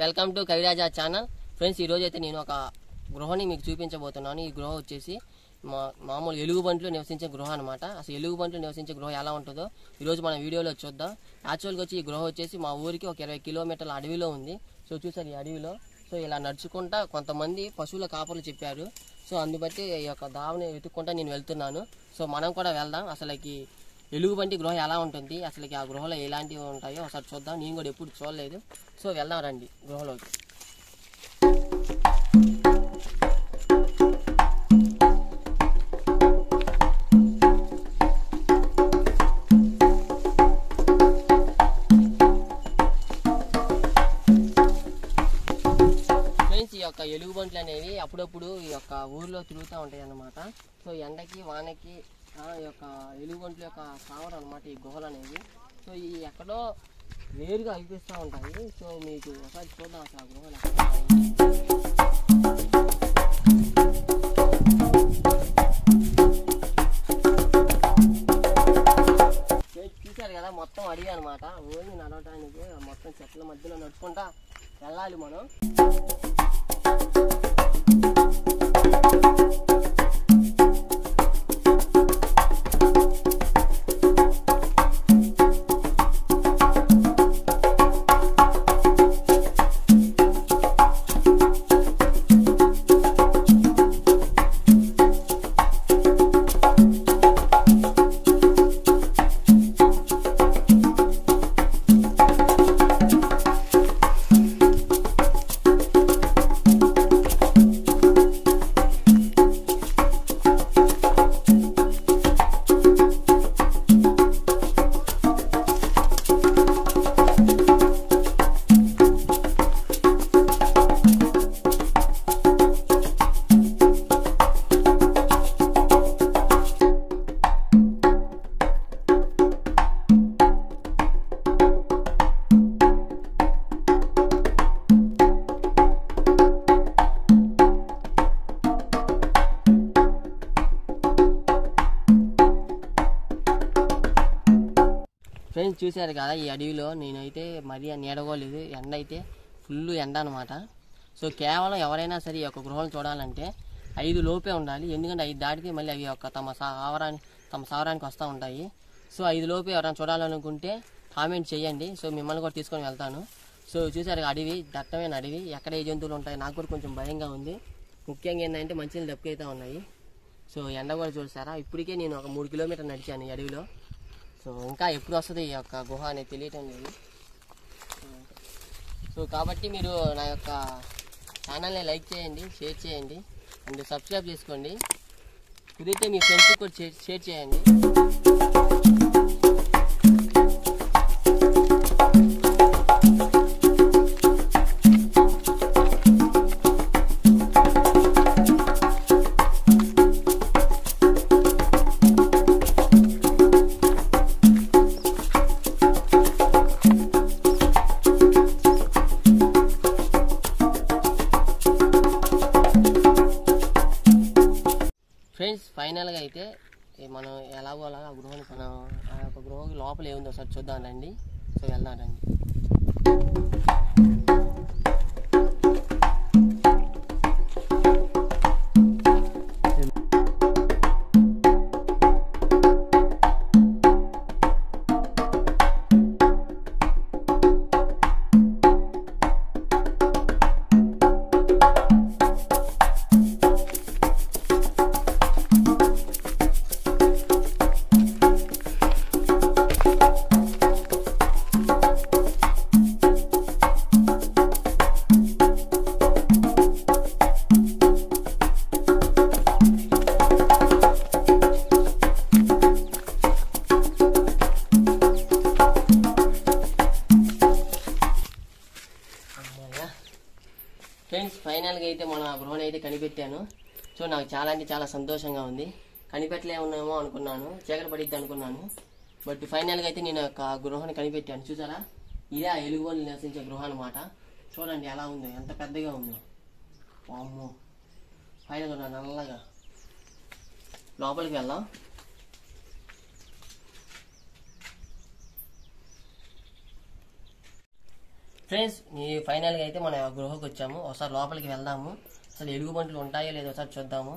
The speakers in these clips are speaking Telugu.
Welcome to Kaviraja channel. Friends, ఈరోజు అయితే నేను ఒక గృహాన్ని మీకు చూపించబోతున్నాను. ఈ గృహ వచ్చేసి మామూలు ఎలుగుబంట్లు నివసించే గృహ అనమాట. అసలు ఎలుగుబంట్లు నివసించే గృహ ఎలా ఉంటుందో ఈరోజు మన వీడియోలో చూద్దాం. యాక్చువల్గా వచ్చి ఈ గృహ వచ్చేసి మా ఊరికి ఒక 20 కిలోమీటర్ల అడవిలో ఉంది. సో చూసారు ఈ అడవిలో. సో ఇలా నడుచుకుంటా కొంతమంది పశువుల కాపర్లు చెప్పారు. సో అందుబట్టి ఈ యొక్క దావని వెతుక్కుంటా నేను వెళ్తున్నాను. సో మనం కూడా వెళ్దాం. అసలుకి ఎలుగుబంటి గృహ ఎలా ఉంటుంది, అసలుకి ఆ గృహలో ఎలాంటివి ఉంటాయో ఒకసారి చూద్దాం. నేను కూడా ఎప్పుడు చూడలేదు. సో వెళ్దాం రండి గృహలోకి. ఫ్రెండ్స్, ఈ యొక్క ఎలుగుబంట్లు అనేవి అప్పుడప్పుడు ఈ యొక్క ఊర్లో తిరుగుతూ ఉంటాయి అన్నమాట. సో ఎండకి వానకి ఈ యొక్క ఎలుగుబంట్ల యొక్క సావడం అనమాట ఈ గుహలు అనేవి. సో ఈ ఎక్కడో వేరుగా అనిపిస్తూ ఉంటాయి. సో మీకు ఒకసారి చూద్దాం అసలు ఆ గుహలు చూశారు కదా, మొత్తం అడిగి అనమాట. ఓన్లీ నడవటానికి మొత్తం చెట్ల మధ్యలో నడుచుకుంటా వెళ్ళాలి మనం. ఫ్రెండ్స్, చూశారు కదా ఈ అడవిలో నేనైతే మరీ నీడగోలేదు. ఎండ అయితే ఫుల్ ఎండ అనమాట. సో కేవలం ఎవరైనా సరే ఈ యొక్క గృహాలు చూడాలంటే 5 లోపే ఉండాలి. ఎందుకంటే 5 దాటితే మళ్ళీ అవి యొక్క తమ సావరానికి వస్తూ ఉంటాయి. సో 5 లోపే ఎవరైనా చూడాలనుకుంటే కామెంట్ చేయండి. సో మిమ్మల్ని కూడా తీసుకొని వెళ్తాను. సో చూశారు అడవి, దట్టమైన అడవి, ఎక్కడ ఏ జంతువులు ఉంటాయి నాకు కూడా కొంచెం భయంగా ఉంది. ముఖ్యంగా ఏంటంటే మంచినీళ్ళు దప్పుకైతే ఉన్నాయి. సో ఎండ కూడా చూసారా, ఇప్పటికే నేను ఒక 3 కిలోమీటర్లు నడిచాను ఈ అడవిలో. సో ఇంకా ఎప్పుడు వస్తుంది ఈ యొక్క గుహ అనేది తెలియటం లేదు. సో కాబట్టి మీరు నా యొక్క ఛానల్ని లైక్ చేయండి, షేర్ చేయండి అండ్ సబ్స్క్రైబ్ చేసుకోండి. కుదిరితే మీ ఫ్రెండ్స్కి కూడా షేర్ చేయండి. ఫ్రెండ్స్, ఫైనల్గా అయితే మనం ఎలాగో అలాగా ఆ గృహానికి మనం ఆ యొక్క గృహం లోపల ఏముందో ఒకసారి చూద్దాం రండి. సో వెళ్దాం రండి. ఫ్రెండ్స్, ఫైనల్గా అయితే మనం ఆ గృహని అయితే కనిపెట్టాను. సో నాకు చాలా అంటే చాలా సంతోషంగా ఉంది. కనిపెట్టలేమో అనుకున్నాను, చీకటి పడిద్ది అనుకున్నాను. బట్ ఫైనల్గా అయితే నేను ఒక గృహాన్ని కనిపెట్టాను. చూసారా, ఇదే ఆ ఎలుగుబంట్లు నివసించే గృహ అనమాట. చూడండి ఎలా ఉందో, ఎంత పెద్దగా ఉందో. వామ్మో, ఫైనల్గా నల్లగా లోపలికి వెళ్దాం. ఫ్రెండ్స్ ఫైనల్గా అయితే మన గృహకు వచ్చాము. ఒకసారి లోపలికి వెళ్దాము, అసలు ఎలుగుబంట్లు ఉంటాయో లేదో ఒకసారి చూద్దాము.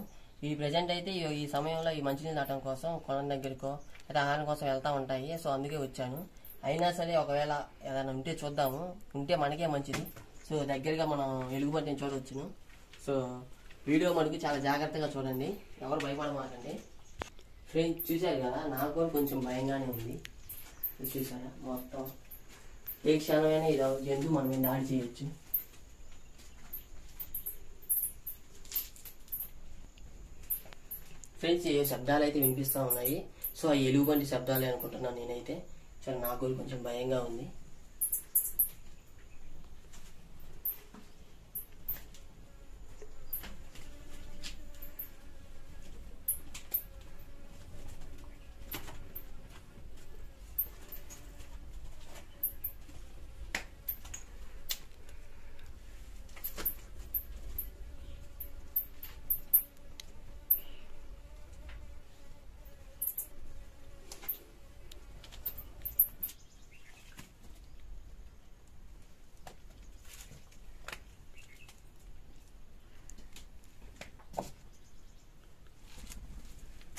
ఈ ప్రజెంట్ అయితే ఈ సమయంలో ఈ మంచినీళ్ళు తాగడం కోసం కొలం దగ్గరకో అయితే ఆహారం కోసం వెళ్తా ఉంటాయి. సో అందుకే వచ్చాను. అయినా సరే ఒకవేళ ఏదైనా ఉంటే చూద్దాము, ఉంటే మనకే మంచిది. సో దగ్గరగా మనం ఎలుగుబంటిని చూడవచ్చును. సో వీడియో మనకి చాలా జాగ్రత్తగా చూడండి, ఎవరు భయపడమాకండి. ఫ్రెండ్స్ చూశారు కదా, నాకు కూడా కొంచెం భయంగానే ఉంది. చూసారా మొత్తం ఏ క్షణమైనా ఇది జంతువు మనం మీద దాడి చేయొచ్చు. ఫ్రెండ్స్ ఏ శబ్దాలు అయితే వినిపిస్తూ ఉన్నాయి. సో ఆ ఎలుగుబంటి శబ్దాలే అనుకుంటున్నాను నేనైతే. చాలా నాకు కూడా కొంచెం భయంగా ఉంది.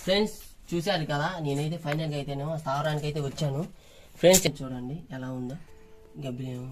ఫ్రెండ్స్ చూశారు కదా, నేనైతే ఫైనల్గా అయితేనేమో స్థావరానికి అయితే వచ్చాను. ఫ్రెండ్స్ చూడండి ఎలా ఉందో గబ్బిలేమో.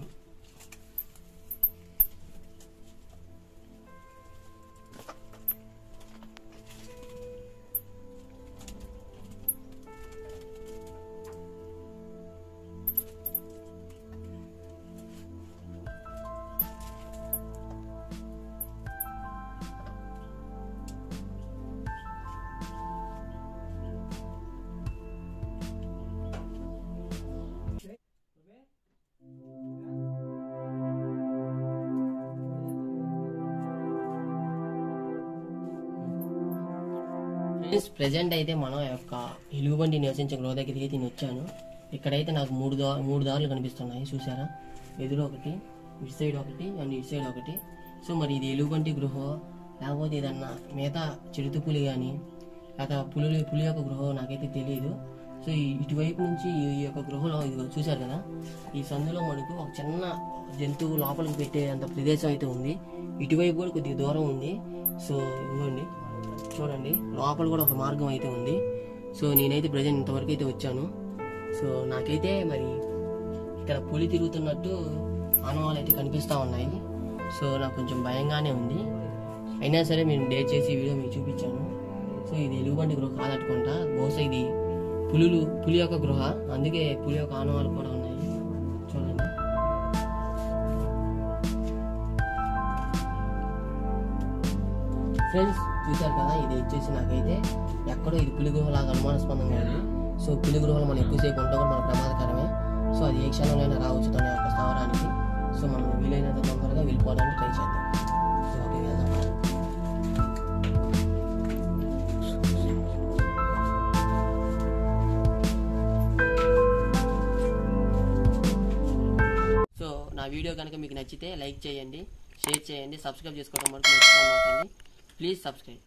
ప్రెజెంట్ అయితే మనం యొక్క ఎలుగుబంటి నివసించే గృహ దగ్గరికి నేను వచ్చాను. ఇక్కడైతే నాకు మూడు దారులు కనిపిస్తున్నాయి. చూసారా, ఎదురు ఒకటి, ఇటు సైడ్ ఒకటి అండ్ ఇటు సైడ్ ఒకటి. సో మరి ఇది ఎలుగుబంటి గృహ లేకపోతే ఏదన్నా మిగతా చిరుత పులి కానీ లేదా పులి యొక్క గృహం నాకైతే తెలియదు. సో ఇటువైపు నుంచి ఈ యొక్క గృహలో ఇది చూశారు కదా, ఈ సందులో మనకు ఒక చిన్న జంతువు లోపలికి పెట్టే అంత ప్రదేశం అయితే ఉంది. ఇటువైపు కూడా కొద్దిగా దూరం ఉంది. సో ఇవ్వండి చూడండి, లోపల కూడా ఒక మార్గం అయితే ఉంది. సో నేనైతే ప్రజెంట్ ఇంతవరకు అయితే వచ్చాను. సో నాకైతే మరి ఇక్కడ పులి తిరుగుతున్నట్టు ఆనవాళ్ళు అయితే కనిపిస్తూ ఉన్నాయి. సో నాకు కొంచెం భయంగానే ఉంది. అయినా సరే మేము డేట్ చేసి వీడియో మీకు చూపించాను. సో ఇది ఎలుగుబంటి గృహ కాదట్టుకుంటా, బహుశా ఇది పులి యొక్క గృహ, అందుకే పులి యొక్క ఆనవాళ్ళు కూడా ఉన్నాయి. చూడండి ఫ్రెండ్స్ చూశారు కదా, ఇది వచ్చేసి నాకైతే ఎక్కడో ఇది పులి గృహలాగా అనుమానాస్పదంగా ఉంది. సో పులి గృహలో మనం ఎక్కువసేపు ఉంటాం కూడా మనకు ప్రమాదకరమే. సో అది ఏ క్షణంలో రావచ్చు తన యొక్క స్థావరానికి. సో మనం వీలైనంత తొందరగా వెళ్ళిపోవడానికి ట్రై చేద్దాం. సో ఓకే వెళ్దాం. సో నా వీడియో కనుక మీకు నచ్చితే లైక్ చేయండి, షేర్ చేయండి, సబ్స్క్రైబ్ చేసుకోవడం వరకు మర్చిపోకండి. Please subscribe.